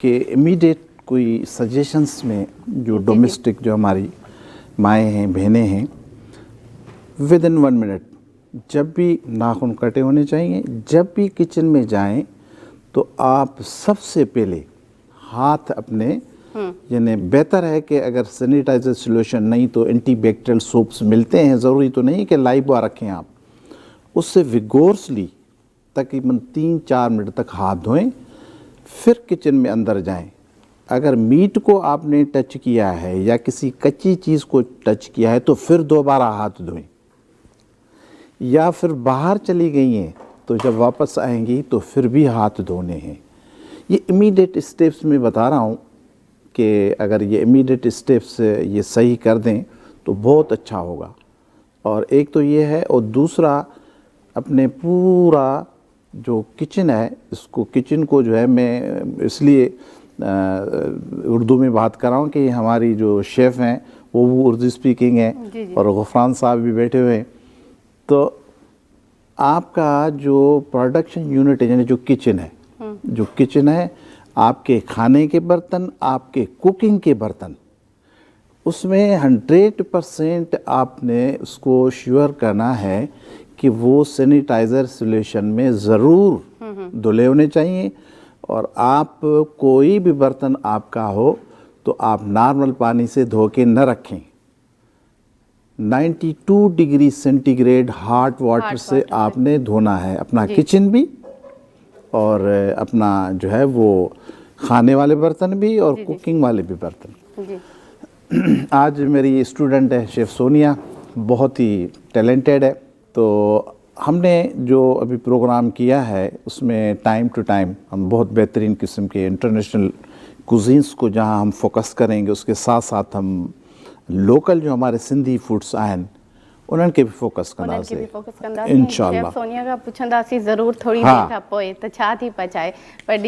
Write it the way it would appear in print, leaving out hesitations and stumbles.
कि इमीडिएट कोई सजेशंस में जो डोमेस्टिक जो हमारी माएँ हैं, बहनें हैं, विद इन 1 मिनट जब भी नाखून कटे होने चाहिए, जब भी किचन में जाएं तो आप सबसे पहले हाथ अपने यानी बेहतर है कि अगर सैनिटाइजर सॉल्यूशन नहीं तो एंटीबैक्टीरियल सोप्स मिलते हैं, ज़रूरी तो नहीं कि लाइबॉय रखें आप, उससे विगोरसली तकरीबन 3-4 मिनट तक हाथ धोएं, फिर किचन में अंदर जाएं। अगर मीट को आपने टच किया है या किसी कच्ची चीज़ को टच किया है तो फिर दोबारा हाथ धोएं, या फिर बाहर चली गई हैं तो जब वापस आएंगी तो फिर भी हाथ धोने हैं। ये इमीडिएट स्टेप्स में बता रहा हूँ कि अगर ये इमीडिएट स्टेप्स ये सही कर दें तो बहुत अच्छा होगा। और एक तो ये है, और दूसरा अपने पूरा जो किचन है, इसको किचन को जो है मैं इसलिए उर्दू में बात कर रहा हूँ कि हमारी जो शेफ़ हैं वो उर्दू स्पीकिंग है और गफरान साहब भी बैठे हुए हैं। तो आपका जो प्रोडक्शन यूनिट है यानी जो किचन है, आपके खाने के बर्तन, आपके कुकिंग के बर्तन, उसमें 100% आपने उसको श्योर करना है कि वो सैनिटाइज़र सॉल्यूशन में ज़रूर धुले होने चाहिए। और आप कोई भी बर्तन आपका हो तो आप नॉर्मल पानी से धो के न रखें, 92 डिग्री सेंटीग्रेड हॉट वाटर से आपने धोना है अपना किचन भी और अपना जो है वो खाने वाले बर्तन भी और कुकिंग वाले भी बर्तन। आज मेरी स्टूडेंट है शेफ़ सोनिया, बहुत ही टैलेंटेड है। तो हमने जो अभी प्रोग्राम किया है उसमें टाइम टू टाइम हम बहुत बेहतरीन किस्म के इंटरनेशनल कुजीन्स को जहां हम फोकस करेंगे, उसके साथ साथ हम लोकल जो हमारे सिंधी फूड्स आहिनि उन्हनि खे बि फोकस कंदासीं इंशाअल्लाह। सोनिया खां पुछंदासीं ज़रूरु थोरी हाँ। देरि खां पोइ त छा थी पचाए, पर